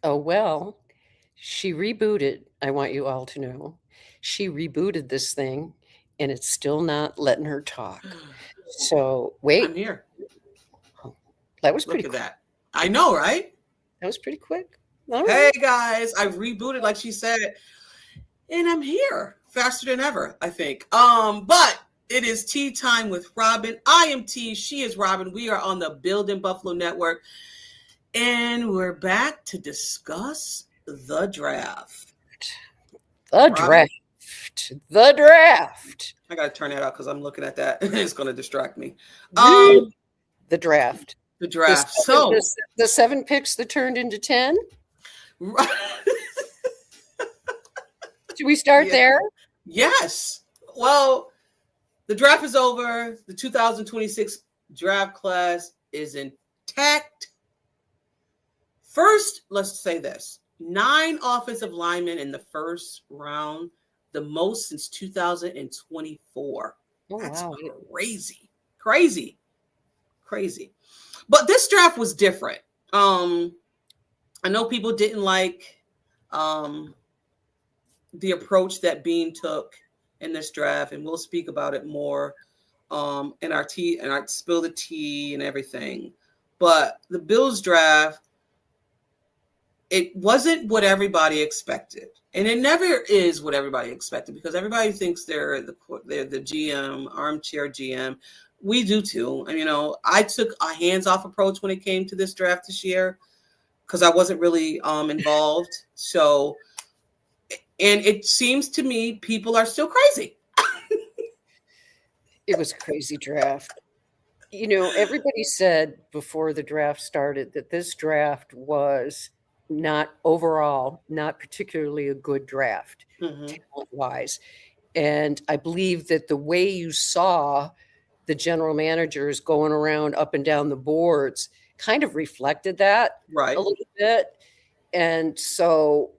Oh, well, she rebooted. I want you all to know. She rebooted this thing and it's still not letting her talk. So, I'm wait. here. Oh, that was Look pretty at quick. that. I know, right? That was pretty quick. All Hey right. guys, I've rebooted like she said, and I'm here faster than ever, I think. But it is tea time with Robyn. I am T, she is Robyn. We are on the Building Buffalo Network, and we're back to discuss the draft. The Robyn, draft. The draft. I gotta turn that out because I'm looking at that. It's gonna distract me. The Um, draft. the The draft. seven, the, So, s- the seven picks that turned into 10. Should we start yeah, there? yes. Well, the draft is over. The 2026 draft class is intact. First, let's say this: 9 offensive linemen in the first round, the most since 2024. Oh, That's wow. crazy, crazy, crazy. But this draft was different. Um, I know people didn't like um, the approach that Bean took in this draft, and we'll speak about it more in our tea and our spill the tea and everything. But the Bills draft, it wasn't what everybody expected, and it never is what everybody expected because everybody thinks they're the GM, armchair GM. We do too. And I took a hands-off approach when it came to this draft this year because I wasn't really involved. So, and it seems to me people are still crazy. It was a crazy draft. Everybody said before the draft started that this draft was not overall, not particularly a good draft, Mm-hmm. talent wise. And I believe that the way you saw the general managers going around up and down the boards kind of reflected that a Right. little bit. And so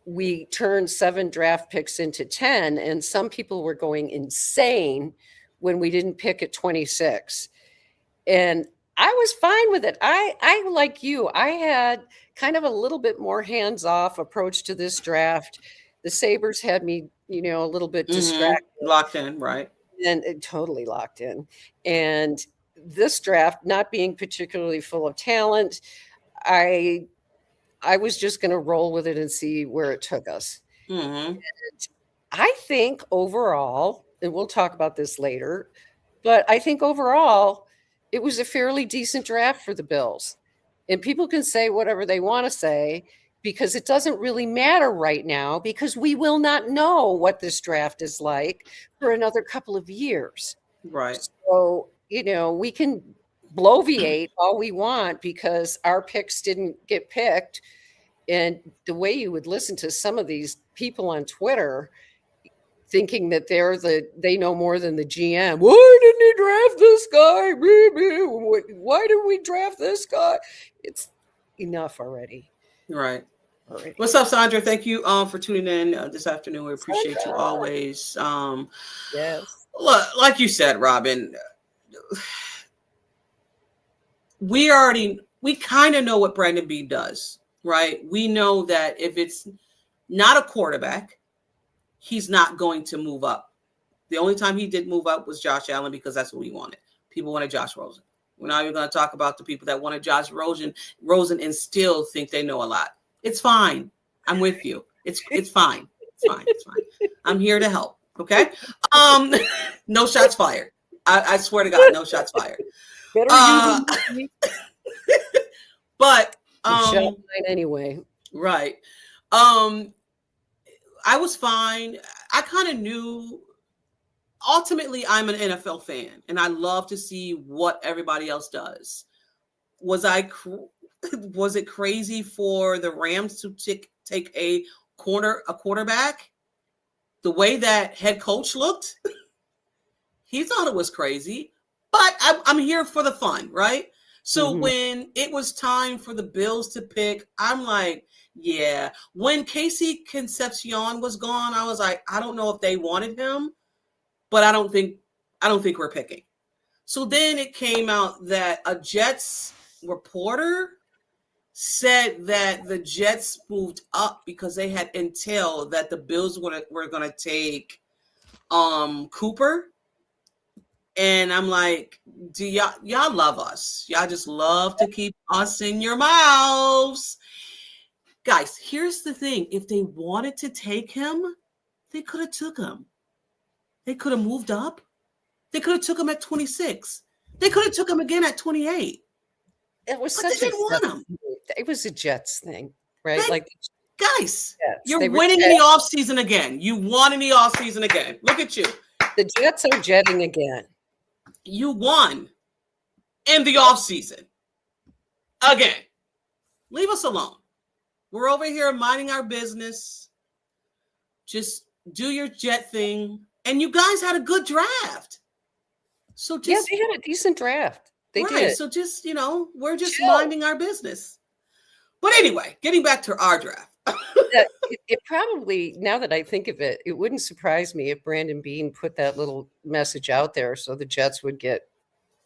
we turned 7 draft picks into 10, and some people were going insane when we didn't pick at 26. And I was fine with it. I like you, I had kind of a little bit more hands-off approach to this draft. The Sabres had me, a little bit Mm-hmm. distracted Locked in. Right. and totally locked in. And this draft not being particularly full of talent, I I was just going to roll with it and see where it took us. Mm-hmm. I think overall, and we'll talk about this later, but I think overall it was a fairly decent draft for the Bills. And people can say whatever they want to say because it doesn't really matter right now because we will not know what this draft is like for another couple of years. Right. So, we can bloviate all we want because our picks didn't get picked. And the way you would listen to some of these people on Twitter thinking that they know more than the GM. Why didn't he draft this guy? Why did we draft this guy? It's enough already. Right. Already. What's up, Sandra? Thank you for tuning in this afternoon. We appreciate you Sandra. always. Yes. Look, like you said, Robyn, we kind of know what Brandon B does, right? We know that if it's not a quarterback, he's not going to move up. The only time he did move up was Josh Allen because that's what we wanted. People wanted Josh Rosen. We're not even going to talk about the people that wanted Josh Rosen and still think they know a lot. It's fine. I'm with you. It's fine. It's fine. It's fine. I'm here to help. Okay. Um, no shots fired. I swear to God, no shots fired. Better you Uh, than me. but You shot mine anyway. right. Um, I was fine. I kind of knew. Ultimately, I'm an NFL fan, and I love to see what everybody else does. Was I was it crazy for the Rams to take a quarterback? The way that head coach looked, he thought it was crazy. But I'm here for the fun, right? So Mhm. when it was time for the Bills to pick, I'm like, yeah. When Casey Concepcion was gone, I was like, I don't know if they wanted him, but I don't think we're picking. So then it came out that a Jets reporter said that the Jets moved up because they had intel that the Bills were going to take Cooper. And I'm like, do y'all love us? Y'all just love to keep us in your mouths. Guys, here's the thing. If they wanted to take him, they could have took him. They could have moved up. They could have took him at 26. They could have took him again at 28. It was But they such a didn't want him. it was a Jets thing, right? Like, guys, Jets, you're they were winning in jet- the offseason again. You won in the offseason again. Look at you. the Jets are jetting again. You won in the offseason again. Leave us alone. We're over here minding our business. Just do your Jet thing. And you guys had a good draft. So just, yeah, they had a decent draft. They did. So just, we're just Chill. minding our business. But anyway, getting back to our draft. It probably, now that I think of it, it wouldn't surprise me if Brandon Beane put that little message out there so the Jets would get,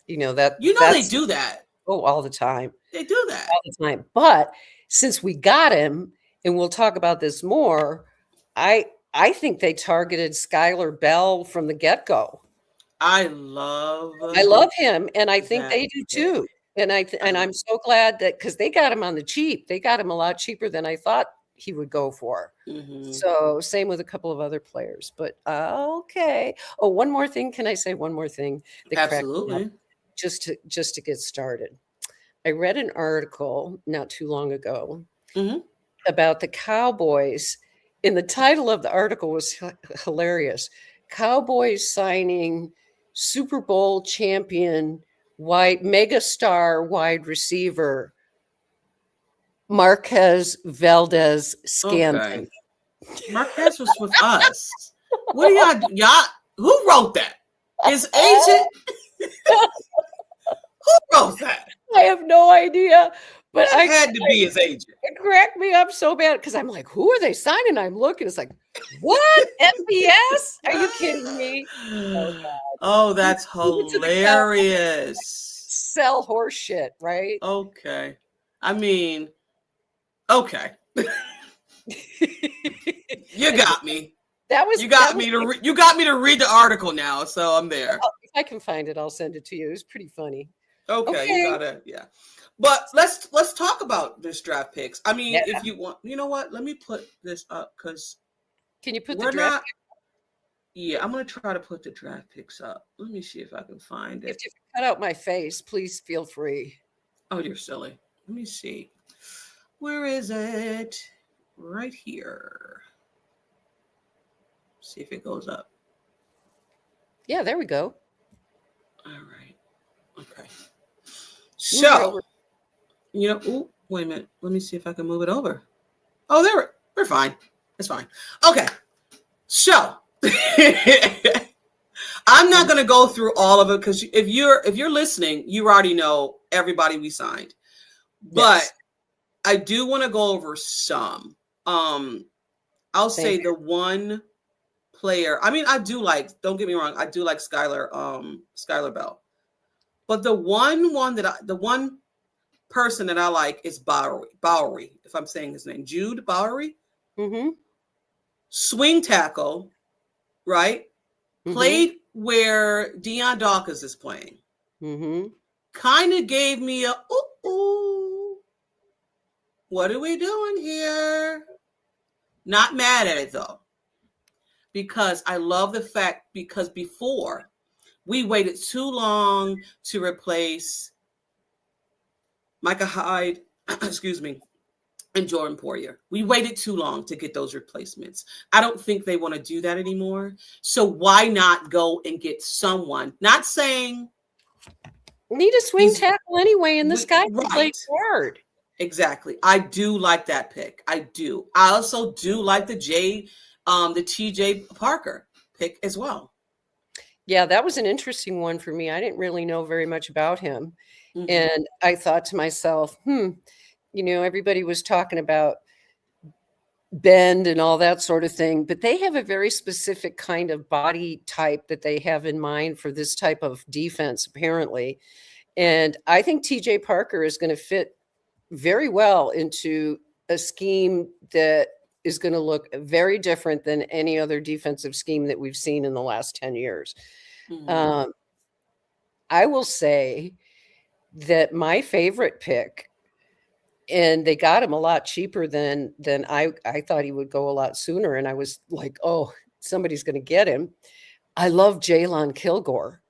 that. They do that. Oh, all the time. They do that. All the time. But since we got him, and we'll talk about this more, I think they targeted Skylar Bell from the get-go. I love him, and I think they do too. And I'm so glad that, because they got him on the cheap. They got him a lot cheaper than I thought he would go for. Mm-hmm. So same with a couple of other players. But okay. Oh, one more thing. Can I say one more thing? Absolutely. Just to get started. I read an article not too long ago about the Cowboys, and the title of the article was hilarious. Cowboys signing Super Bowl champion megastar wide receiver Marquez Valdez Scantling. Okay. Marquez was with us. What do y'all? Who wrote that? His agent? Who wrote that? I have no idea. But I had to be his agent. It cracked me up so bad because I'm like, who are they signing? I'm looking. It's like, what? MBS? Are you kidding me? Oh, that's hilarious. Sell horse shit, right? Okay. I mean, okay. You got me. You got me to read the article now, so I'm there. If I can find it, I'll send it to you. It was pretty funny. Okay. You gotta, yeah. But let's talk about this draft picks. I mean, if you want, you know what? Let me put this up because can you put the draft? Yeah, I'm gonna try to put the draft picks up. Let me see if I can find it. If you cut out my face, please feel free. Oh, you're silly. Let me see. Where is it? Right here. See if it goes up. Yeah, there we go. All right. Okay. So, ooh, wait a minute. Let me see if I can move it over. Oh, we're fine. It's fine. Okay. So, I'm not going to go through all of it because if you're listening, you already know everybody we signed. But I do want to go over some. I'll say the one player. I mean, I do like. Don't get me wrong. I do like Skylar Bell. But the one person that I like is Bowery, if I'm saying his name, Jude Bowery. Mm-hmm. Swing tackle, right? Mm-hmm. Played where Deion Dawkins is playing. Mm-hmm. Kind of gave me a ooh. What are we doing here? Not mad at it though, because I love the fact because before we waited too long to replace Micah Hyde, excuse me, and Jordan Poyer. We waited too long to get those replacements. I don't think they want to do that anymore. So why not go and get someone? Not saying need a swing tackle anyway, and this guy can right. play guard. Exactly. I do like that pick. I do. I also do like the TJ Parker pick as well. Yeah, that was an interesting one for me. I didn't really know very much about him. Mm-hmm. And I thought to myself, everybody was talking about bend and all that sort of thing, but they have a very specific kind of body type that they have in mind for this type of defense, apparently. And I think TJ Parker is going to fit very well into a scheme that is going to look very different than any other defensive scheme that we've seen in the last 10 years. Mhm. I will say that my favorite pick, and they got him a lot cheaper than I thought he would go a lot sooner, and I was like, "Oh, somebody's gonna get him." I love Jalen Kilgore,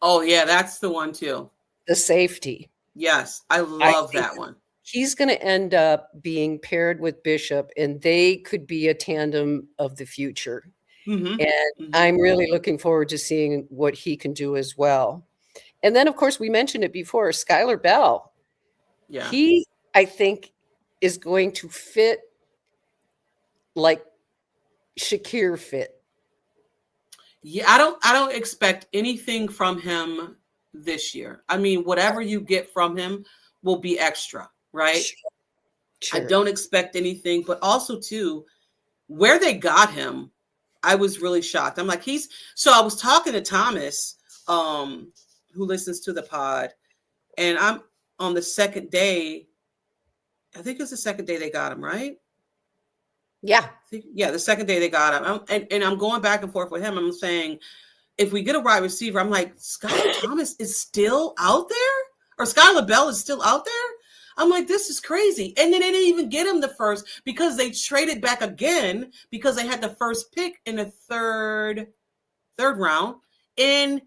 Oh yeah, that's the one too. the safety. Yes, I I love think that one. he's gonna end up being paired with Bishop, and they could be a tandem of the future, Hmm. and Hmm. I'm really looking forward to seeing what he can do as well. And then, of course, we mentioned it before, Skylar Bell. Yeah. He, I think, is going to fit like Shakir fit. Yeah, I don't expect anything from him this year. I mean, whatever you get from him will be extra, right? Sure, I sure. don't expect anything, but also too, where they got him, I was really shocked. I'm like, I was talking to Thomas, who listens to the pod, and I'm on the second day. I think it's the second day they got him, right? Yeah. Yeah, the second day they got him. And I'm going back and forth with him. I'm saying, if we get a wide receiver, I'm like, Skylar Thomas is still out there? Or Skylar Bell is still out there? I'm like, this is crazy. And then they didn't even get him the first because they traded back again because they had the first pick in the third round. And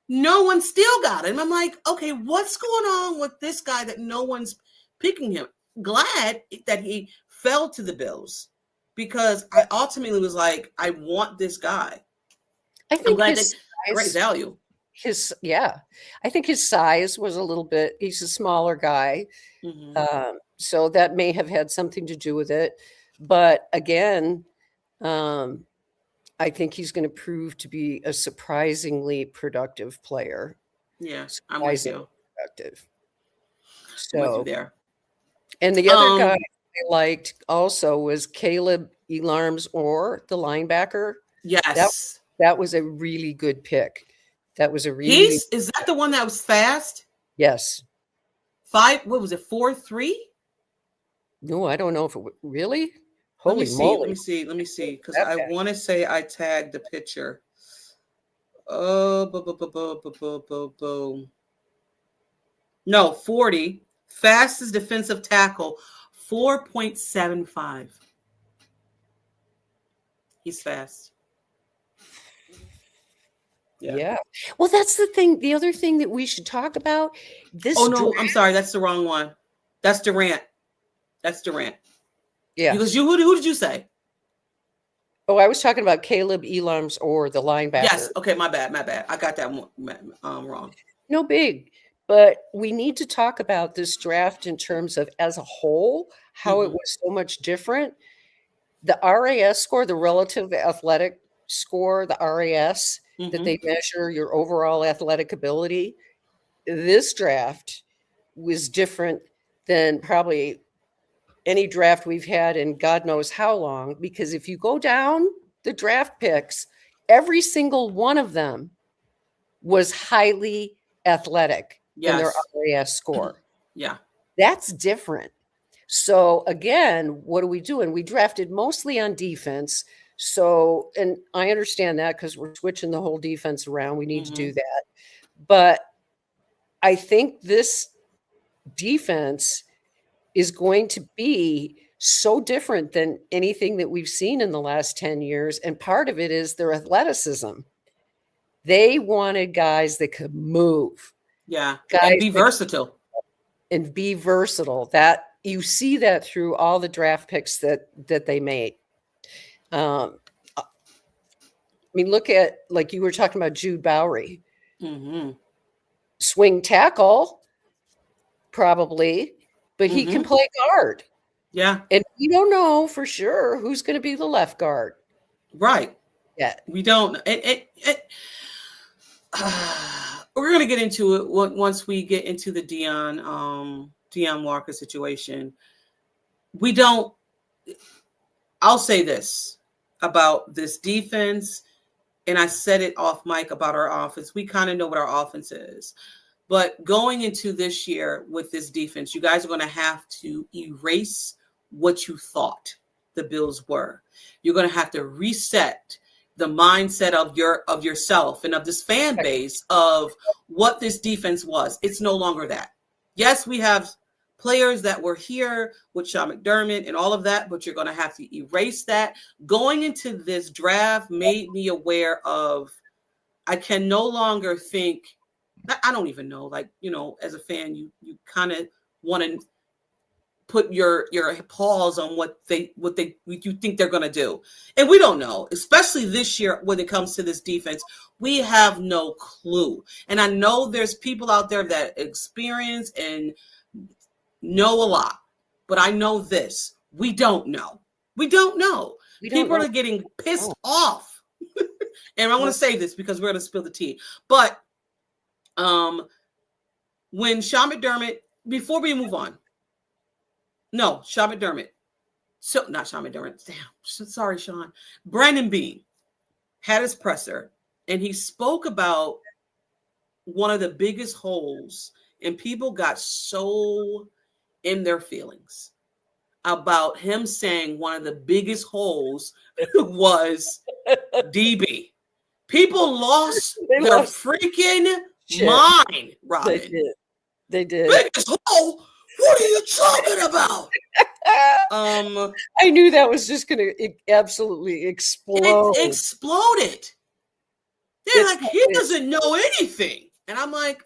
no one still got him. I'm like, okay, what's going on with this guy that no one's picking him? Glad that he fell to the Bills because I ultimately was like, I want this guy. I I'm think glad that great size, value. yeah, I think his size was a little bit, he's a smaller guy. Mm-hmm. So that may have had something to do with it. But again, um, I think he's going to prove to be a surprisingly productive player. Yeah, I'm with Surprisingly you. productive. I'm with you So, there. and the other guy Um, I liked also was Caleb Elarms Orr, the linebacker. That yes. that was a really good pick. That was a really Is that the one that was fast? yes. What was it, 4.3? No, I don't know if it really. Let me Holy see. Let me moly! see. Let me see. Because That I fast. want to say I tagged the picture. Oh, boom. No, 40. Fastest defensive tackle, 4.75. He's fast. Yeah. Yeah. Well, that's the thing. The other thing that we should talk about Oh this no, draft. I'm sorry. That's the wrong one. That's Durant. That's Durant. Because Yes. who did you say? Oh, I was talking about Caleb Elarms or the Yes. linebacker. Okay, my bad. I got that one wrong. No big, but we need to talk about this draft in terms of as a whole, how it Mm-hmm. was so much different. The RAS score, the relative athletic score, the RAS, that Mm-hmm. they measure your overall athletic ability. This draft was different than probably any draft we've had in God knows how long, because if you go down the draft picks, every single one of them was highly athletic in their Yes. RAS score. Yeah. That's different. So again, what are we doing? We drafted mostly on defense. So, and I understand that because we're switching the whole defense around. We need to Mm-hmm. do that. But I think this defense is going to be so different than anything that we've seen in the last 10 years. And part of it is their athleticism. They wanted guys that could move, Yeah. And guys be that versatile. and be versatile. That you see that through all the draft picks that they made. I mean, look at like you were talking about Jude Bowery, Mm-hmm. swing tackle, probably, but he can Mm-hmm. play guard. Yeah. And we don't know for sure who's going to be the left guard Right. yet. We don't. We're gonna get into it once we get into the Dion Walker situation. We don't. I'll say this about this defense, and I said it off mic about our offense. We kind of know what our offense is. But going into this year with this defense, you guys are going to have to erase what you thought the Bills were. You're going to have to reset the mindset of yourself and of this fan base of what this defense was. It's no longer that. Yes, we have players that were here with Sean McDermott and all of that, but you're going to have to erase that. Going into this draft made me aware of, I can no longer think, I don't even know, like, as a fan, you kind of want to put your pause on what you think they're going to do. And we don't know, especially this year when it comes to this defense. We have no clue. And I know there's people out there that experience and know a lot, but I know this. We don't know. People are getting pissed off. And I want to say this because we're going to spill the tea. But when Sean McDermott, before we move on, Sean McDermott. So not Sean McDermott. Damn. Sorry, Sean. Brandon Beane had his presser, and he spoke about one of the biggest holes, and people got so in their feelings about him saying one of the biggest holes was DB. People lost their freaking mind, Robyn. They did. Biggest hole? What are you talking about? I knew that was just going to absolutely explode. It exploded. They're like, he doesn't know anything. And I'm like,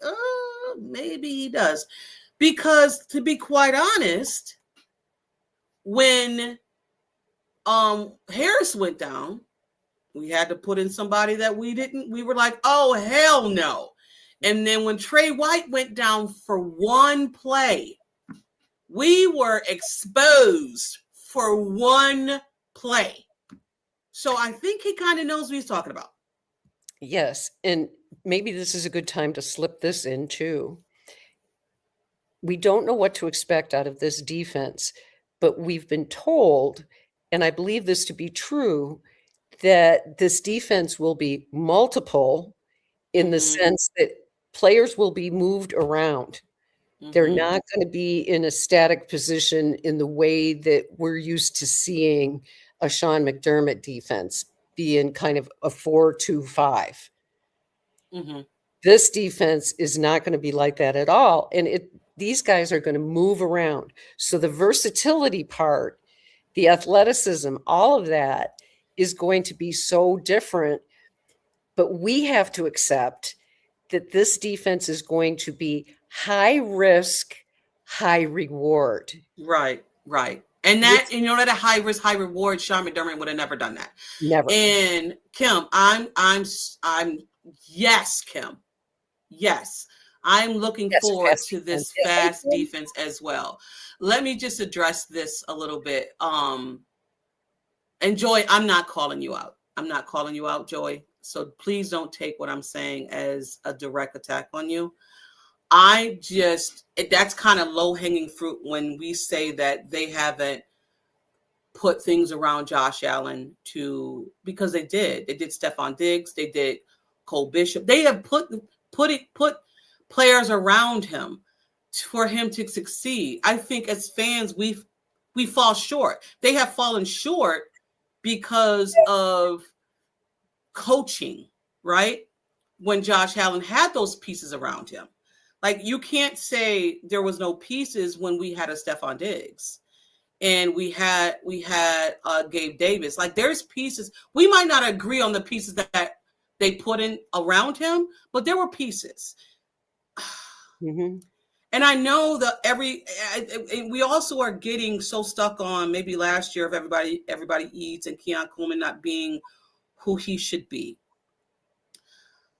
maybe he does. Because to be quite honest, when Harris went down, we had to put in somebody that we were like, oh, hell no. And then when Trey White went down for one play, we were exposed for one play. So I think he kind of knows what he's talking about. Yes. And maybe this is a good time to slip this in too. We don't know what to expect out of this defense, but we've been told, and I believe this to be true, that this defense will be multiple in the sense that players will be moved around. They're not going to be in a static position in the way that we're used to seeing a Sean McDermott defense be in kind of a 4-2-5. This defense is not going to be like that at all. And these guys are going to move around. So the versatility part, the athleticism, all of that is going to be so different. But we have to accept that this defense is going to be high risk, high reward. Right. And that, that a high risk, high reward, Sean McDermott would have never done that. Never. And Kim, I'm yes, Kim. Yes. I'm looking forward to this fast defense as well. Let me just address this a little bit. And Joy, I'm not calling you out. I'm not calling you out, Joy. So please don't take what I'm saying as a direct attack on you. That's kind of low-hanging fruit when we say that they haven't put things around Josh Allen because they did. They did Stephon Diggs. They did Cole Bishop. They have put players around him for him to succeed. I think as fans, we fall short. They have fallen short because of coaching, right? When Josh Allen had those pieces around him. Like, you can't say there was no pieces when we had a Stephon Diggs and we had Gabe Davis. Like, there's pieces. We might not agree on the pieces that they put in around him, but there were pieces. And I know that we also are getting so stuck on maybe last year of everybody eats and Keon Coleman not being who he should be.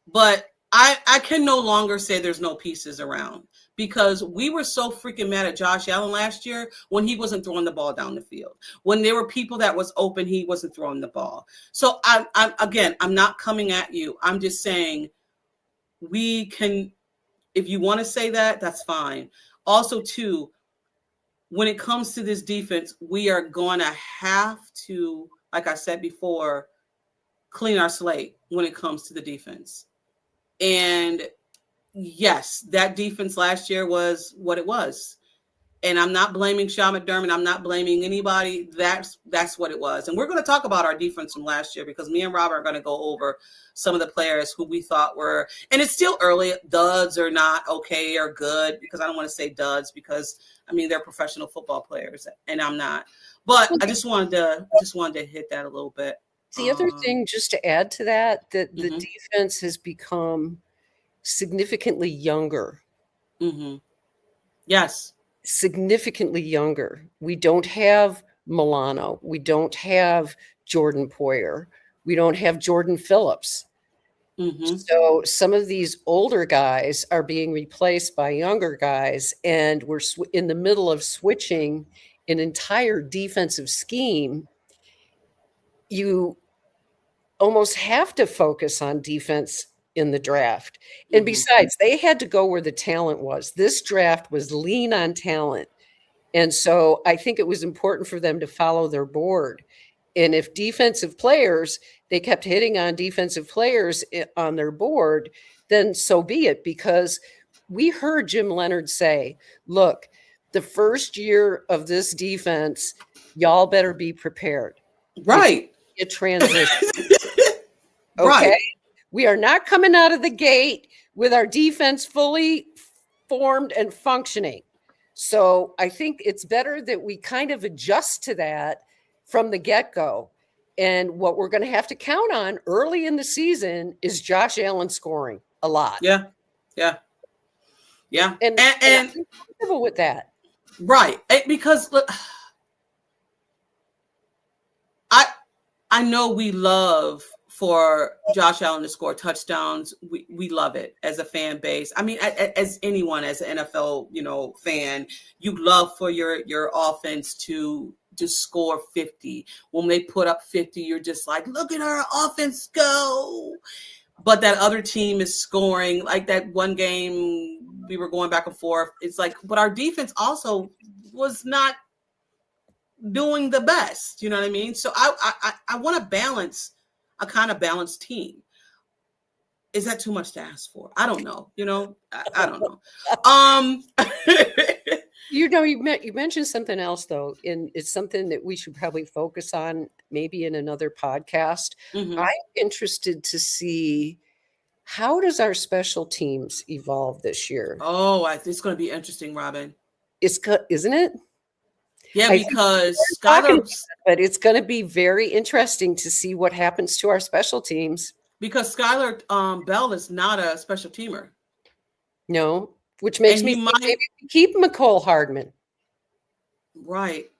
But I can no longer say there's no pieces around because we were so freaking mad at Josh Allen last year when he wasn't throwing the ball down the field. When there were people that was open, he wasn't throwing the ball. So I'm not coming at you. I'm just saying we can, if you want to say that, that's fine. Also, too, when it comes to this defense, we are going to have to, like I said before, clean our slate when it comes to the defense. And yes, that defense last year was what it was. And I'm not blaming Sean McDermott. I'm not blaming anybody. That's what it was. And we're going to talk about our defense from last year because me and Robert are going to go over some of the players who we thought were, and it's still early, duds or not okay or good, because I don't want to say duds because I mean they're professional football players and I'm not. But I just wanted to hit that a little bit. The other thing, just to add to that, that the Mhm. defense has become significantly younger. Mm-hmm. Yes. Significantly younger. We don't have Milano. We don't have Jordan Poyer. We don't have Jordan Phillips. Mm-hmm. So some of these older guys are being replaced by younger guys, and we're in the middle of switching an entire defensive scheme. You almost have to focus on defense in the draft. And besides, they had to go where the talent was. This draft was lean on talent. And so I think it was important for them to follow their board. And if defensive players, they kept hitting on defensive players on their board, then so be it. Because we heard Jim Leonard say, look, the first year of this defense, y'all better be prepared. Right. It transition. Right. Okay. We are not coming out of the gate with our defense fully formed and functioning. So I think it's better that we kind of adjust to that from the get-go. And what we're going to have to count on early in the season is Josh Allen scoring a lot. Yeah. Yeah. Yeah. And I'm comfortable with that. Right. Because look, I know we love for Josh Allen to score touchdowns. We love it as a fan base. I mean, as anyone, as an NFL, fan, you love for your offense to score 50. When they put up 50, you're just like, look at our offense go. But that other team is scoring, like that one game we were going back and forth. It's like, but our defense also was not doing the best. You know what I mean? So I want to balance a kind of balanced team. Is that too much to ask for? I don't know. I don't know. You mentioned something else though, and it's something that we should probably focus on maybe in another podcast. Mm-hmm. I'm interested to see, how does our special teams evolve this year? Oh, it's going to be interesting, Robyn. Isn't it? Yeah, because but it's going to be very interesting to see what happens to our special teams. Because Skylar Bell is not a special teamer. No, which makes me think maybe we keep McCole Hardman. Right.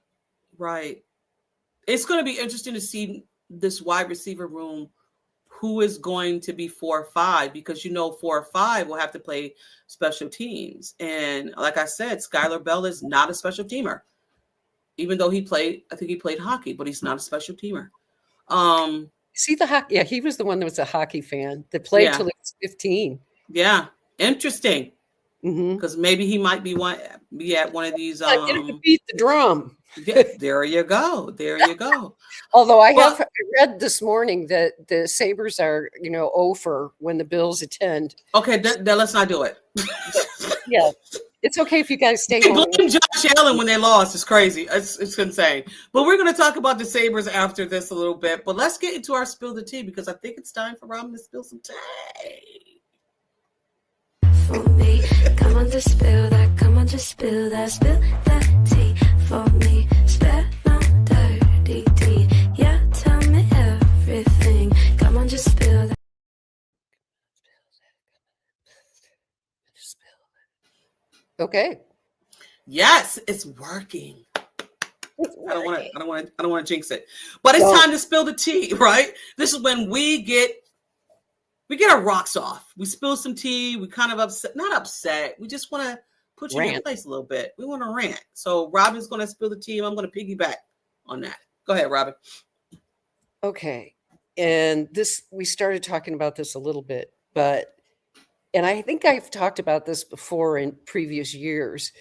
It's going to be interesting to see this wide receiver room, who is going to be 4 or 5, because 4 or 5 will have to play special teams. And like I said, Skylar Bell is not a special teamer. Even though I think he played hockey, but he's not a special teamer. See the hockey? Yeah, he was the one that was a hockey fan that played till he was 15. Yeah, interesting. Mm-hmm. Because maybe he might be at one of these. Get him to beat the drum. Yeah, there you go. Although I read this morning that the Sabres are, 0 for when the Bills attend. Okay, then let's not do it. Yeah. It's okay if you guys stay home. Blame Josh Allen when they lost. It's crazy. It's insane. But we're going to talk about the Sabres after this a little bit. But let's get into our spill the tea, because I think it's time for Robyn to spill some tea. For me, come on, just spill that. Come on, just spill that. Spill that tea for me. Spill no dirty tea. Yeah, tell me everything. Come on, just spill that. Okay. Yes, it's working. I don't want to jinx it, but it's time to spill the tea, right? This is when we get our rocks off. We spill some tea. We kind of not upset. We just want to put you in your place a little bit. We want to rant. So Robyn's going to spill the tea, and I'm going to piggyback on that. Go ahead, Robyn. Okay. And we started talking about this a little bit, and I think I've talked about this before in previous years,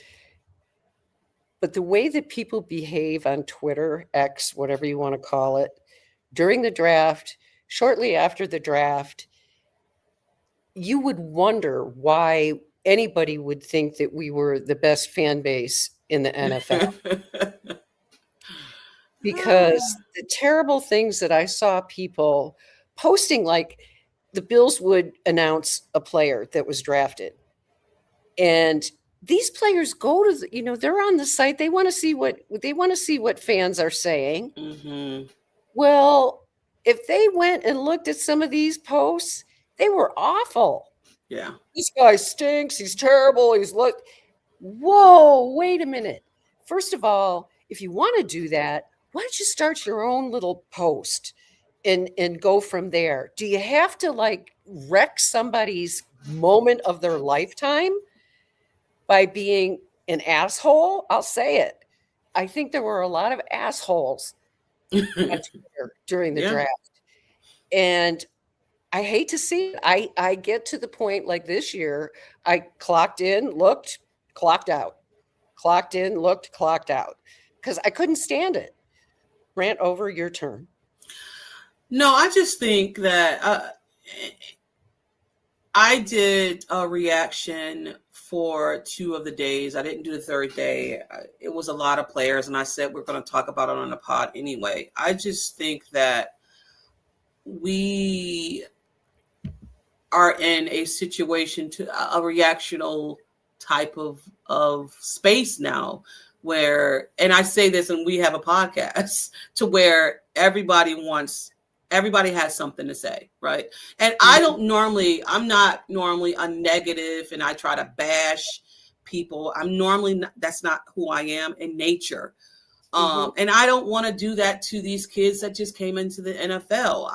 but the way that people behave on Twitter, X, whatever you want to call it, during the draft, shortly after the draft, you would wonder why anybody would think that we were the best fan base in the NFL. Because the terrible things that I saw people posting, like the Bills would announce a player that was drafted. And these players go to they're on the site. They want to see what fans are saying. Mm-hmm. Well, if they went and looked at some of these posts, they were awful. Yeah. This guy stinks. He's terrible. Whoa, wait a minute. First of all, if you want to do that, why don't you start your own little post and go from there? Do you have to like wreck somebody's moment of their lifetime by being an asshole? I'll say it. I think there were a lot of assholes on Twitter during the draft. And I hate to see it. I get to the point like this year, I clocked in, looked, clocked out. Clocked in, looked, clocked out. Because I couldn't stand it. Rant over, your turn. No, I just think that I did a reaction for 2 of the days. I didn't do the third day. It was a lot of players, and I said we're going to talk about it on the pod anyway. I just think that we are in a situation to a reactional type of space now where, and I say this and we have a podcast, to where everybody has something to say, right? And I'm not normally a negative and I try to bash people. That's not who I am in nature. And I don't want to do that to these kids that just came into the NFL.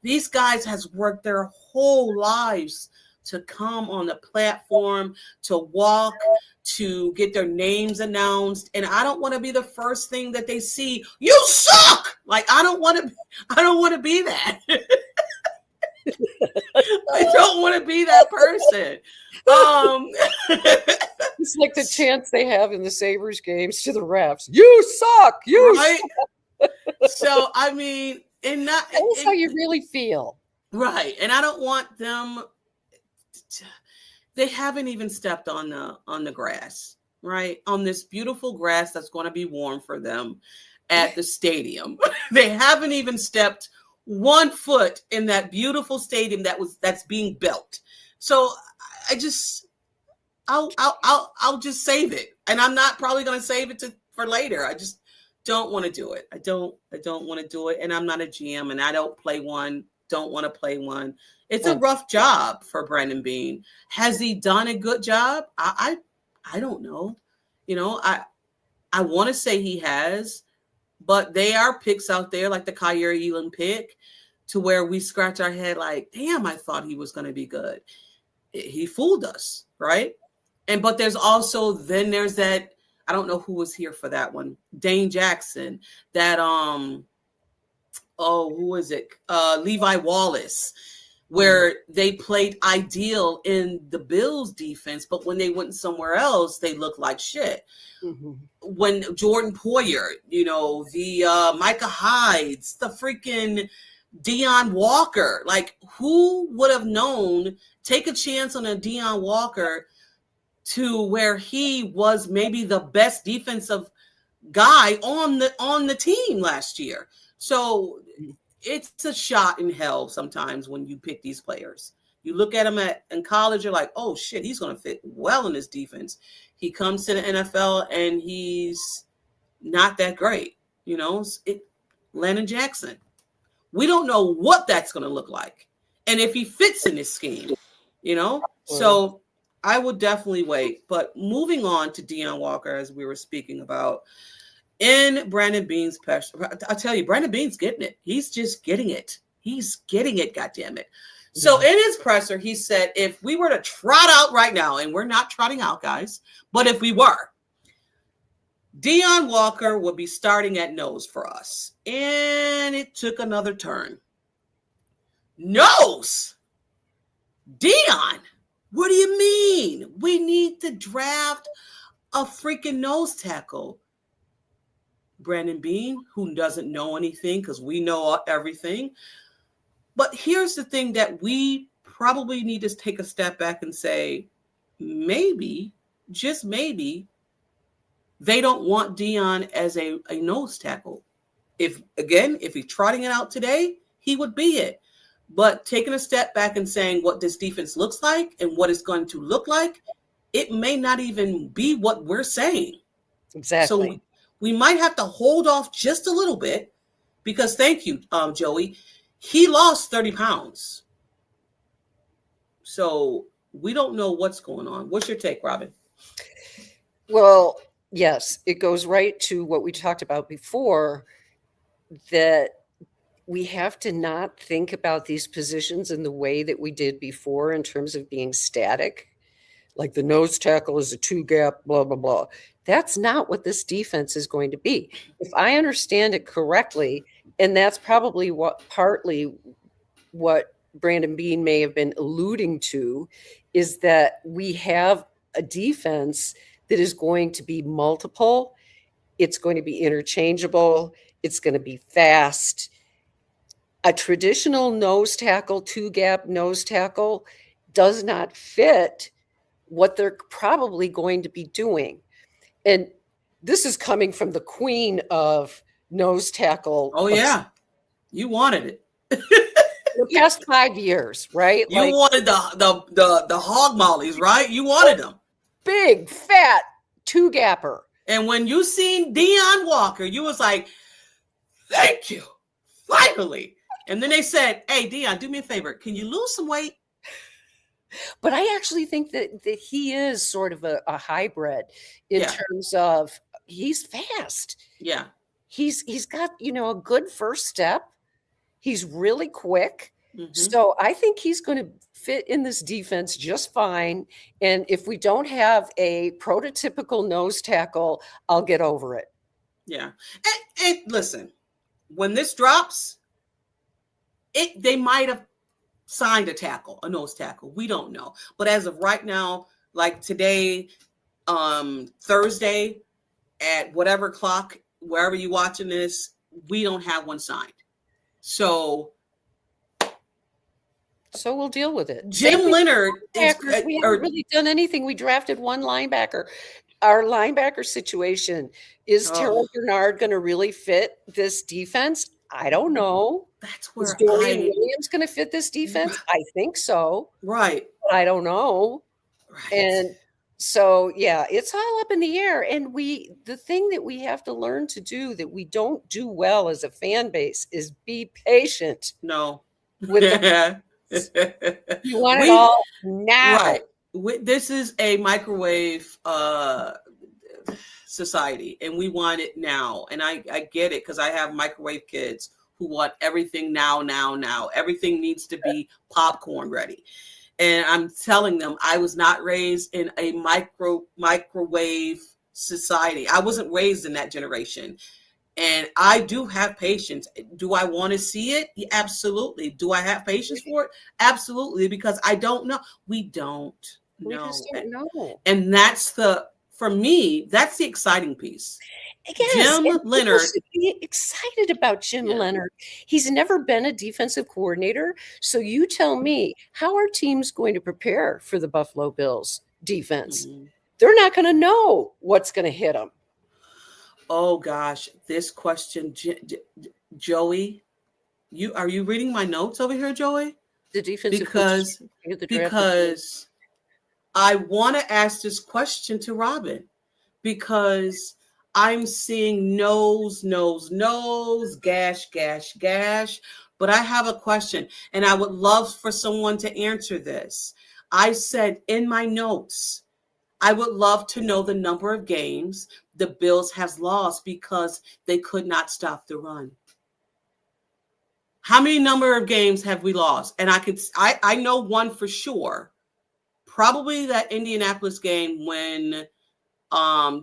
These guys has worked their whole lives to come on the platform, to walk, to get their names announced. And I don't want to be the first thing that they see. You suck! Like, I don't want to be that. I don't want to be that person. It's like the chants they have in the Sabres games to the refs. You suck! You suck! So, I mean, that's how you really feel. Right. And I don't want them they haven't even stepped on the grass, right? On this beautiful grass that's going to be warm for them at the stadium. They haven't even stepped 1 foot in that beautiful stadium that's being built. So I'll just save it. And I'm not probably going to save it for later. I just don't want to do it. I don't want to do it. And I'm not a GM and I don't want to play one. It's a rough job for Brandon Beane. Has he done a good job? I don't know. I want to say he has, but there are picks out there like the Kyer Elam pick to where we scratch our head like, damn, I thought he was going to be good. He fooled us, right? But there's that, I don't know who was here for that one. Dane Jackson, that who is it? Levi Wallace, where they played ideal in the Bills defense, but when they went somewhere else, they looked like shit. Mm-hmm. When Jordan Poyer, the Micah Hydes, the freaking Deion Walker, like who would have known, take a chance on a Deion Walker to where he was maybe the best defensive guy on the team last year. So it's a shot in hell sometimes when you pick these players. You look at him in college, you're like, oh shit, he's going to fit well in this defense. He comes to the NFL and he's not that great. Landon Jackson. We don't know what that's going to look like. And if he fits in this scheme, So I would definitely wait. But moving on to Deion Walker, as we were speaking about, in Brandon Beane's pressure, I tell you, Brandon Beane's getting it. He's just getting it. He's getting it, goddammit. So in his presser, he said, if we were to trot out right now, and we're not trotting out, guys, but if we were, Deion Walker would be starting at nose for us. And it took another turn. Nose? Deion? What do you mean? We need to draft a freaking nose tackle. Brandon Beane, who doesn't know anything because we know everything. But here's the thing that we probably need to take a step back and say, maybe, just maybe, they don't want Dion as a nose tackle. If he's trotting it out today, he would be it. But taking a step back and saying what this defense looks like and what it's going to look like, it may not even be what we're saying. Exactly. So we might have to hold off just a little bit because, thank you, Joey, he lost 30 pounds. So we don't know what's going on. What's your take, Robyn? Well, yes, it goes right to what we talked about before, that we have to not think about these positions in the way that we did before in terms of being static. Like the nose tackle is a 2-gap, blah, blah, blah. That's not what this defense is going to be. If I understand it correctly, and that's probably partly what Brandon Beane may have been alluding to, is that we have a defense that is going to be multiple. It's going to be interchangeable. It's going to be fast. A traditional nose tackle, 2-gap nose tackle, does not fit what they're probably going to be doing. And this is coming from the queen of nose tackle. Oh, yeah. You wanted it. The past 5 years, right? You wanted the hog mollies, right? You wanted them. Big, fat, 2-gapper. And when you seen Dion Walker, you was like, thank you. Finally. And then they said, hey, Dion, do me a favor. Can you lose some weight? But I actually think that he is sort of a hybrid in terms of he's fast. Yeah. He's got, a good first step. He's really quick. Mm-hmm. So I think he's going to fit in this defense just fine. And if we don't have a prototypical nose tackle, I'll get over it. Yeah. And listen, when this drops, they might have signed a nose tackle. We don't know. But as of right now, like today, Thursday, at whatever clock, wherever you're watching this, we don't have one signed. So we'll deal with it. Jim Leonard. We haven't really done anything. We drafted one linebacker. Our linebacker situation, is Terrell Bernard going to really fit this defense? I don't know. That's where is Dorian Williams going to fit this defense? I think so. Right. But I don't know. Right. And so, yeah, it's all up in the air. And the thing that we have to learn to do that we don't do well as a fan base is be patient. No. With you want it all now. Right. This is a microwave society, and we want it now. And I get it because I have microwave kids who want everything now. Everything needs to be popcorn ready. And I'm telling them I was not raised in a microwave society. I wasn't raised in that generation. And I do have patience. Do I want to see it? Yeah, absolutely. Do I have patience for it? Absolutely, because I don't know. We don't know. Just don't know. And for me, that's the exciting piece. Yes, Jim Leonard should be excited about Jim Leonard. He's never been a defensive coordinator. So you tell me, how are teams going to prepare for the Buffalo Bills defense? Mm-hmm. They're not going to know what's going to hit them. Oh gosh, this question, Joey, are you reading my notes over here, Joey? The defensive because I want to ask this question to Robyn because I'm seeing nose, gash. But I have a question, and I would love for someone to answer this. I said in my notes, I would love to know the number of games the Bills has lost because they could not stop the run. How many number of games have we lost? And I know one for sure. Probably that Indianapolis game when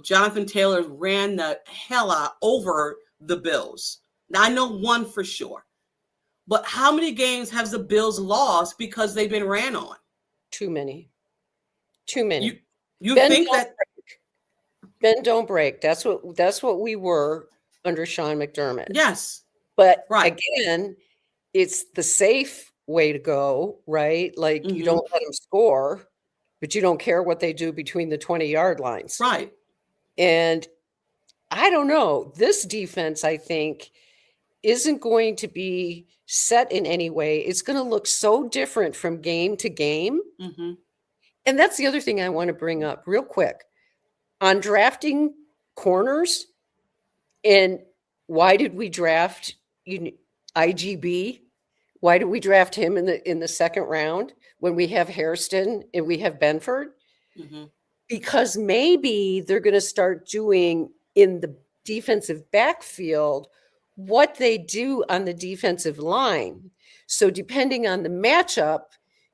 Jonathan Taylor ran the hell out over the Bills. Now I know one for sure. But how many games has the Bills lost because they've been ran on? Too many. You think that bend don't break. That's what we were under Sean McDermott. Yes. But right. Again, it's the safe way to go, right? Like you don't let them score, but you don't care what they do between the 20-yard lines. Right. And I don't know. This defense, I think, isn't going to be set in any way. It's going to look so different from game to game. Mm-hmm. And that's the other thing I want to bring up real quick. On drafting corners, and why did we draft IGB? Why did we draft him in the second round when we have Hairston and we have Benford? Mm-hmm. Because maybe they're going to start doing in the defensive backfield what they do on the defensive line. So depending on the matchup,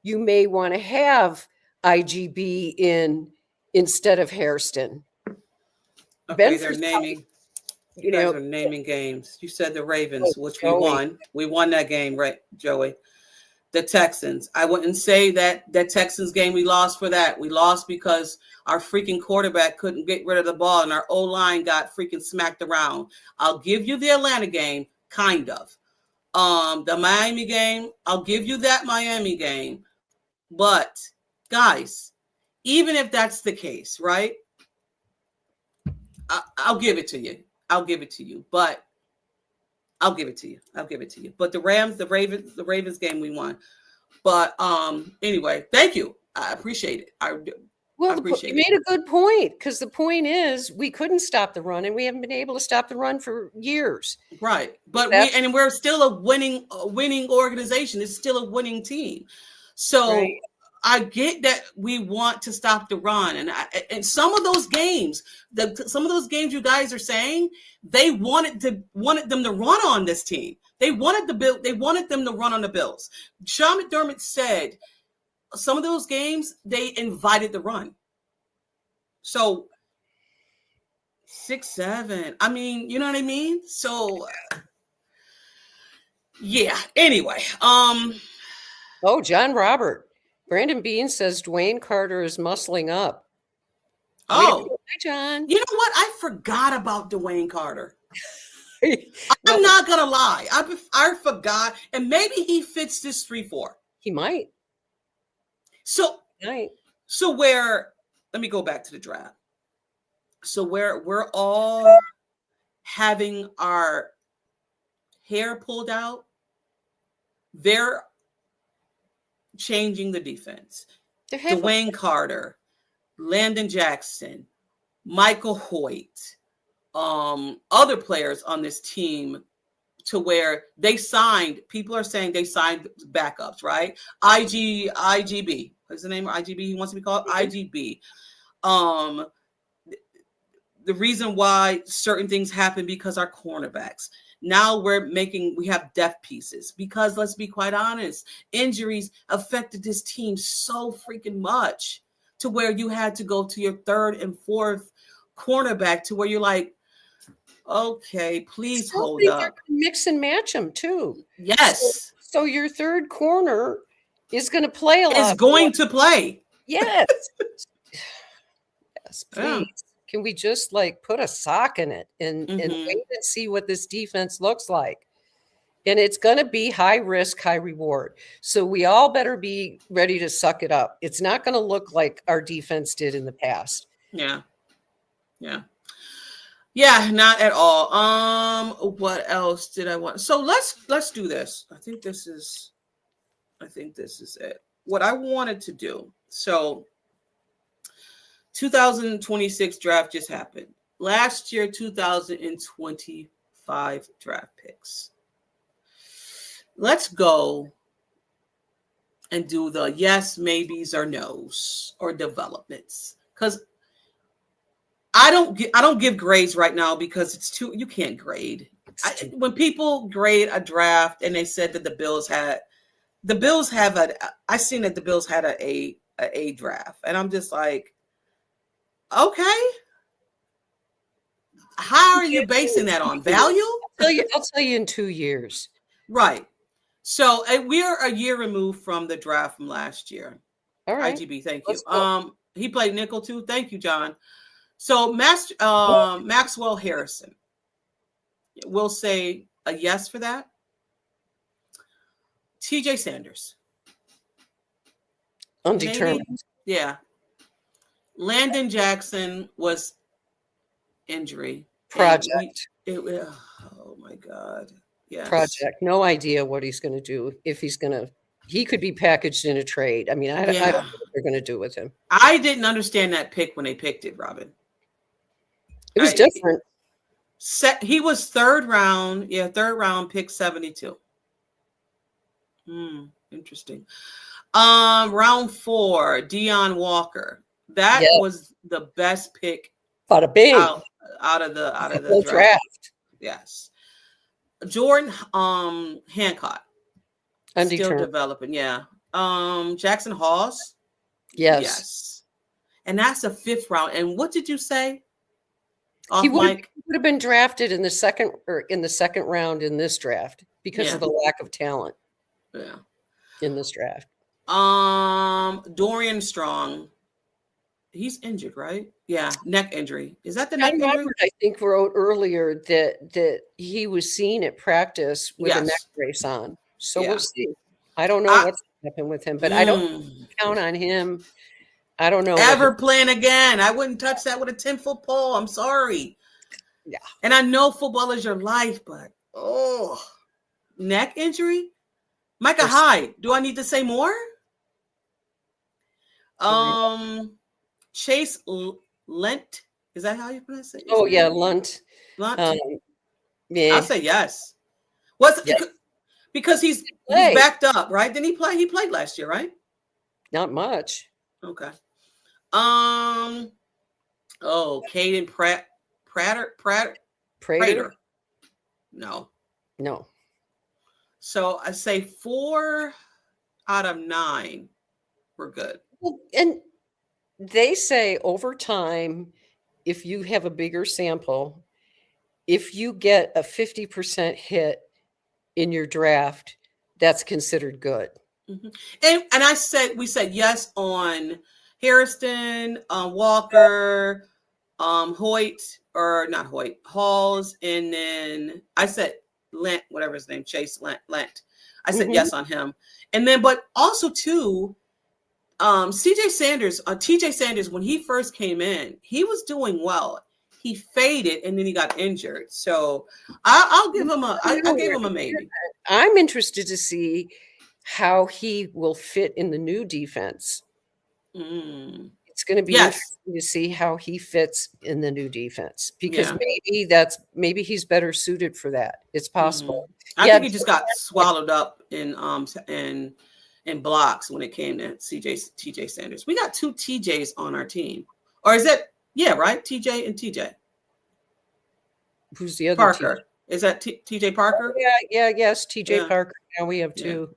you may want to have IGB in instead of Hairston. Okay, they're naming. You guys are naming games. You said the Ravens, which we won. We won that game, right, Joey? The Texans. I wouldn't say that Texans game we lost for that. We lost because our freaking quarterback couldn't get rid of the ball and our O-line got freaking smacked around. I'll give you the Atlanta game, kind of. The Miami game, I'll give you that Miami game. But, guys, even if that's the case, right? I'll give it to you. I'll give it to you. But I'll give it to you. But the Ravens game we won. But anyway, thank you. I appreciate it. You made a good point, because the point is we couldn't stop the run, and we haven't been able to stop the run for years. Right. But we're still a winning organization. It's still a winning team. So right. I get that we want to stop the run, and some of those games, you guys are saying they wanted them to run on this team. They wanted them to run on the Bills. Sean McDermott said some of those games they invited the run. So 6-7. I mean, you know what I mean? So yeah. Anyway, Oh, John Robert. Brandon Bean says Dwayne Carter is muscling up. Oh, hi, John. You know what? I forgot about Dwayne Carter. I'm not gonna lie. I forgot, and maybe he fits this 3-4. He might. So let me go back to the draft. So where we're all having our hair pulled out, they're changing the defense. Dwayne Carter, Landon Jackson, Michael Hoyt, other players on this team, to where they signed. People are saying they signed backups, right? IGB. What's the name? IGB. He wants to be called IGB. The reason why certain things happen because our cornerbacks. Now we have depth pieces, because let's be quite honest, injuries affected this team so freaking much, to where you had to go to your third and fourth cornerback, to where you're like, okay, please hold up. Mix and match them too. Yes. So your third corner is going to play a lot. Is going to play. Yes. Yes, please. Yeah. Can we just put a sock in it and wait and see what this defense looks like? And it's going to be high risk, high reward. So we all better be ready to suck it up. It's not going to look like our defense did in the past. Yeah. Yeah. Yeah, not at all. What else did I want? So let's do this. I think this is it. What I wanted to do. So 2026 draft just happened. Last year, 2025 draft picks. Let's go and do the yes, maybes, or no's, or developments. Because I don't give grades right now, because you can't grade. When people grade a draft and they said that I seen that the Bills had a draft, and I'm just like, okay, how are you basing that on? Value? I'll tell you in 2 years. Right. So we are a year removed from the draft from last year. All right. IGB, thank you. He played nickel too. Thank you, John. So Maxwell Harrison. We'll say a yes for that. TJ Sanders. Undetermined. Maybe, yeah. Landon Jackson was injury. Project. Oh my God. Yes. Project. No idea what he's going to do. If he's going to, he could be packaged in a trade. I mean, I don't know what they're going to do with him. I didn't understand that pick when they picked it, Robyn. It was different. He was third round pick 72. Interesting. Round 4, Deion Walker. That was the best pick Bada bing. out of the draft. Yes. Jordan Hancock. Still developing, yeah. Jackson Hawes. Yes. And that's a 5th round. And what did you say? He would have been drafted in the second round in this draft because of the lack of talent. Yeah. In this draft. Dorian Strong. He's injured, right? Yeah, neck injury. Is that the neck injury? I think wrote earlier that he was seen at practice with a neck brace on. So we'll see. I don't know what's happened with him, but I don't count on him. I don't know. Ever playing again. I wouldn't touch that with a 10-foot pole. I'm sorry. Yeah. And I know football is your life, but neck injury? Micah Hyde. Do I need to say more? Chase Lent. Is that how you pronounce it? Oh yeah, Lunt. Yeah. I'll say yes. Because he's backed up, right? Didn't he play? He played last year, right? Not much. Okay. Caden Prater. No. So I say 4 out of 9. We're good. And they say over time, if you have a bigger sample, if you get a 50% hit in your draft, that's considered good. Mm-hmm. And we said yes on Harrison, Walker, Halls, and then I said Lent, whatever his name, Chase Lent. I said yes on him. And then, but also too, TJ Sanders, when he first came in, he was doing well. He faded and then he got injured. So I'll give him I gave him a maybe. I'm interested to see how he will fit in the new defense. It's going to be interesting to see how he fits in the new defense because maybe he's better suited for that. It's possible. I think he just got swallowed up in blocks when it came to TJ Sanders. We got 2 TJs on our team. Or is that right? TJ and TJ. Who's the other Parker? TJ? Is that TJ Parker? Yes, TJ Parker. Now we have 2.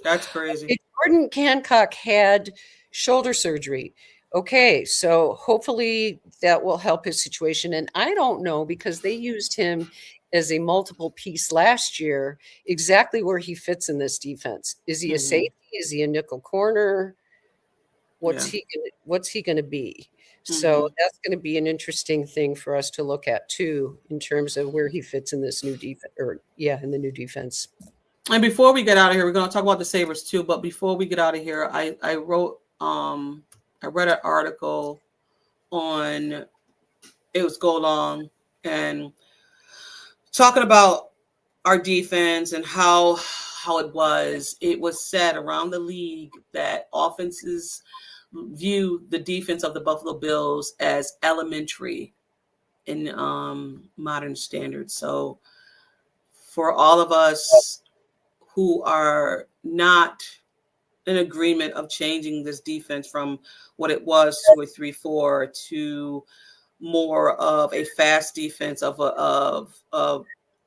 That's crazy. Jordan Hancock had shoulder surgery. Okay, so hopefully that will help his situation. And I don't know because they used him as a multiple piece last year, exactly where he fits in this defense. Is he a safety? Is he a nickel corner? What's he going to be? So that's going to be an interesting thing for us to look at too, in terms of where he fits in this new defense, in the new defense. And before we get out of here, we're going to talk about the Sabres too. But before we get out of here, I read an article on, it was Go Long, and talking about our defense and how it was said around the league that offenses view the defense of the Buffalo Bills as elementary in modern standards. So for all of us who are not in agreement of changing this defense from what it was 2 or 3, 4 to more of a fast defense of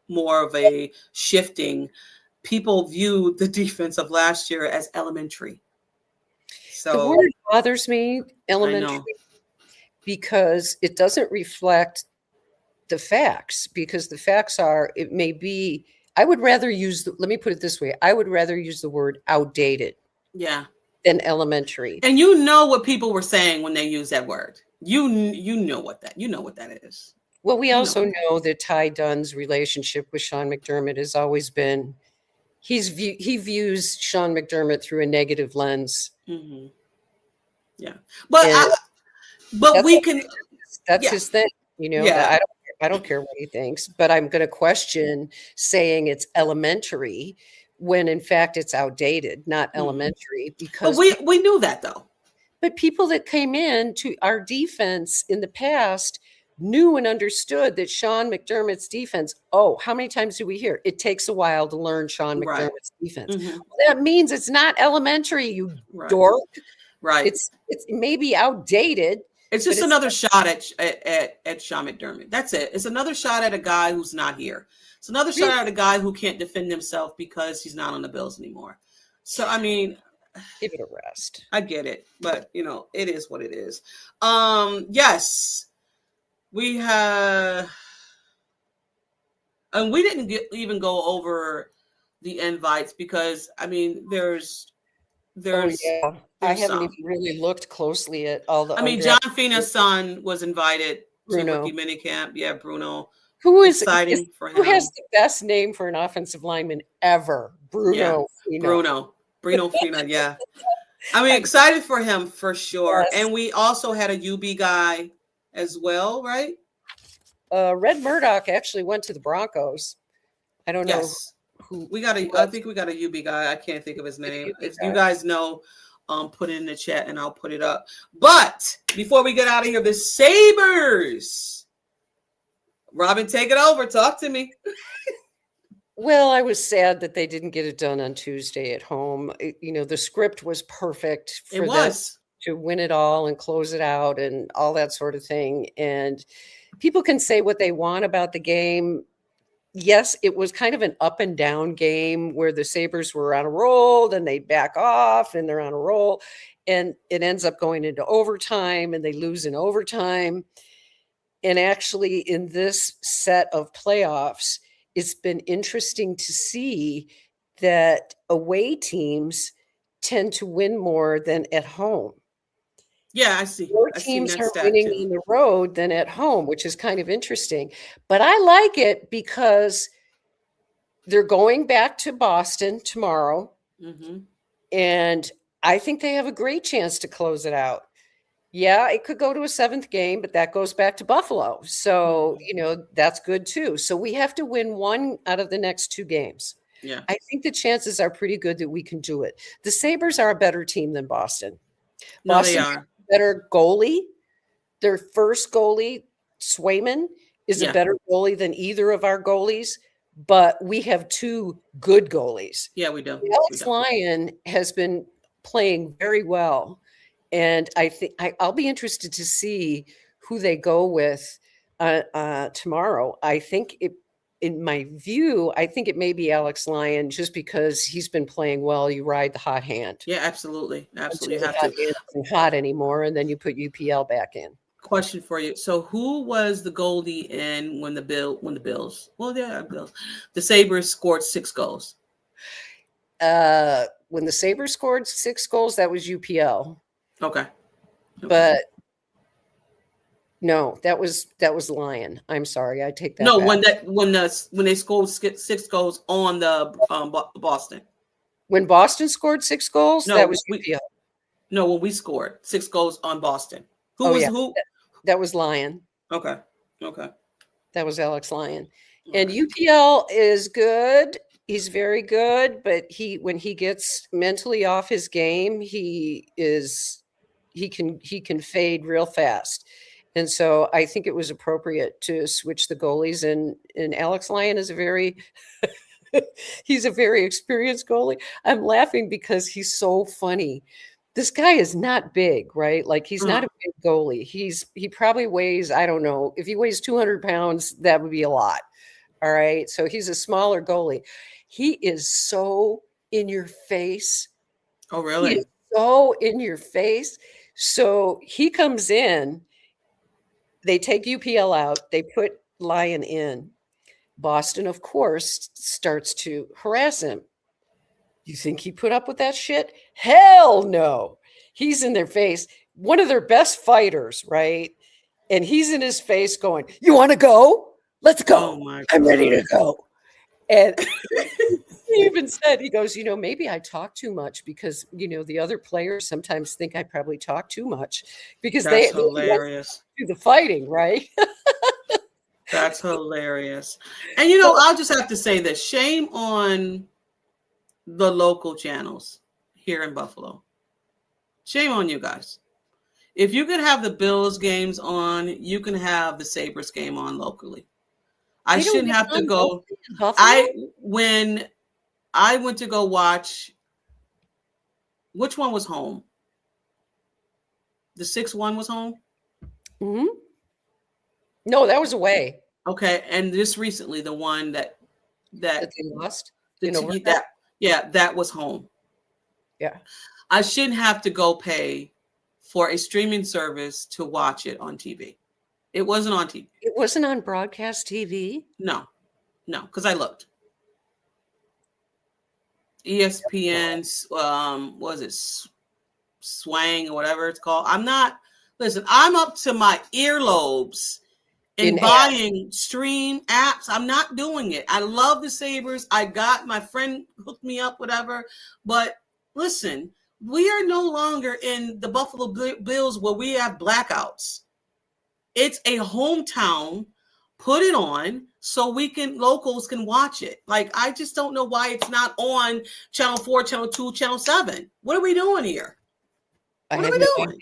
more of a shifting, people view the defense of last year as elementary. So the word bothers me, elementary, because it doesn't reflect the facts, because the facts are, it may be, I would rather use, let me put it this way, I would rather use the word outdated than elementary. And you know what people were saying when they used that word. You know what that is. Well, we also know that Ty Dunn's relationship with Sean McDermott has always been, he views Sean McDermott through a negative lens. Mm-hmm. Yeah, but And but we okay. can. That's Yeah, his thing. yeah. I don't care what he thinks, but I'm going to question saying it's elementary when in fact it's outdated, not elementary, But because we knew that though. but people that came in to our defense in the past knew and understood that Sean McDermott's defense. Oh, how many times do we hear it takes a while to learn Sean Right. McDermott's defense? Mm-hmm. Well, that means it's not elementary, you Right. dork. Right. It's maybe outdated. It's just another shot at Sean McDermott. That's it. It's another shot at a guy who's not here. It's another shot at a guy who can't defend himself because he's not on the Bills anymore. So I mean, give it a rest. I get it, but it is what it is. Yes, we have, and we didn't even go over the invites because I mean, there's. Oh, yeah. I haven't even really looked closely at all the. I mean, John Fina's son was invited to rookie minicamp. Yeah, Bruno. Who is exciting for him? Who has the best name for an offensive lineman ever? Bruno. Yeah. Bruno Fina. Yeah. I mean, excited for him for sure. Yes. And we also had a UB guy as well, right? Red Murdoch actually went to the Broncos. I don't know. Who we got I think we got a UB guy. I can't think of his name. If you guys know, put it in the chat and I'll put it up. But before we get out of here, the Sabres. Robyn, take it over. Talk to me. Well, I was sad that they didn't get it done on Tuesday at home. The script was perfect for them to win it all and close it out and all that sort of thing. And people can say what they want about the game. Yes, it was kind of an up and down game where the Sabres were on a roll, then they back off and they're on a roll. And it ends up going into overtime and they lose in overtime. And actually in this set of playoffs, it's been interesting to see that away teams tend to win more than at home. Yeah, I see. More teams are winning on the road than at home, which is kind of interesting. But I like it because they're going back to Boston tomorrow. Mm-hmm. And I think they have a great chance to close it out. Yeah, it could go to a 7th game, but that goes back to Buffalo. So, that's good too. So we have to win one out of the next 2 games. Yeah. I think the chances are pretty good that we can do it. The Sabres are a better team than Boston. No, Boston, they are. Better goalie. Their first goalie, Swayman, is a better goalie than either of our goalies, but we have 2 good goalies. Yeah, we do. Alex Lyon has been playing very well, and I think I'll be interested to see who they go with tomorrow. I think in my view, I think it may be Alex Lyon just because he's been playing well. You ride the hot hand. Yeah, absolutely. Absolutely. You have to. It isn't hot anymore, and then you put UPL back in. Question for you. So who was the goalie in when the Bills, the Sabres scored 6 goals? When the Sabres scored 6 goals, that was UPL. Okay. But no, that was Lyon. I'm sorry, I take that. No, back. when they scored 6 goals on the Boston. When Boston scored 6 goals, that was UPL. No, when we scored 6 goals on Boston. Who? That was Lyon. Okay. That was Alex Lyon. And UPL is good. He's very good, but when he gets mentally off his game, he can fade real fast. And so I think it was appropriate to switch the goalies, and Alex Lyon is he's a very experienced goalie. I'm laughing because he's so funny. This guy is not big, right? Like he's not a big goalie. He probably weighs, I don't know, if he weighs 200 pounds, that would be a lot. All right. So he's a smaller goalie. He is so in your face. Oh, really? He is so in your face. So he comes in, they take UPL out, they put Lyon in. Boston, of course, starts to harass him. You think he put up with that shit? Hell no. He's in their face. One of their best fighters, right? And he's in his face going, "You want to go? Let's go. I'm ready to go." And he even said, he goes, maybe I talk too much because, the other players sometimes think I probably talk too much because That's they hilarious. do the fighting, right? That's hilarious. And I'll just have to say that shame on the local channels here in Buffalo. Shame on you guys. If you could have the Bills games on, you can have the Sabres game on locally. I shouldn't have to go. When I went to go watch, which one was home? The 6-1 was home? Mm-hmm. No, that was away. Okay, and just recently, the one that they lost. That was home. Yeah, I shouldn't have to go pay for a streaming service to watch it on TV. It wasn't on TV. It wasn't on broadcast TV. No, because I looked. ESPN's was it Swang or whatever it's called? I'm up to my earlobes in buying stream apps. I'm not doing it. I love the Sabres. My friend hooked me up, whatever. But listen, we are no longer in the Buffalo Bills where we have blackouts. It's a hometown. Put it on so locals can watch it. Like, I just don't know why it's not on Channel 4, Channel 2, Channel 7. What are we doing here? What are we doing?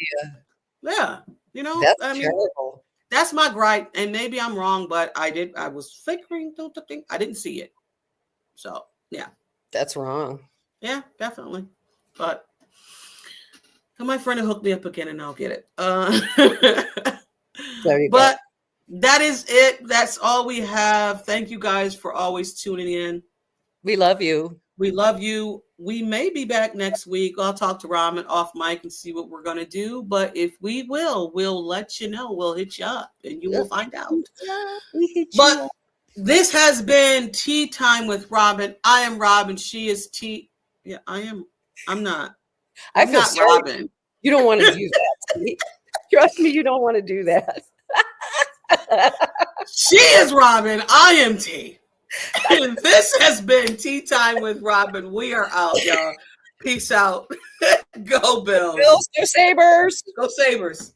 Yeah. That's terrible. That's my gripe. And maybe I'm wrong, but I was figuring, I didn't see it. So, yeah. That's wrong. Yeah, definitely. But my friend will hook me up again and I'll get it. There you go. That is it. That's all we have. Thank you guys for always tuning in. We love you. We love you. We may be back next week. I'll talk to Robyn off mic and see what we're going to do. But if we we'll let you know. We'll hit you up and you will find out. But this has been Tea Time with Robyn. I am Robyn. She is Tea. Yeah, I am. I'm not. I feel sorry. Robyn. You don't want to do that. Trust me, you don't want to do that. She is Robyn. I am T. And this has been Tea Time with Robyn. We are out, y'all. Peace out. Go Bills. Bills, go Sabres. Go Sabres.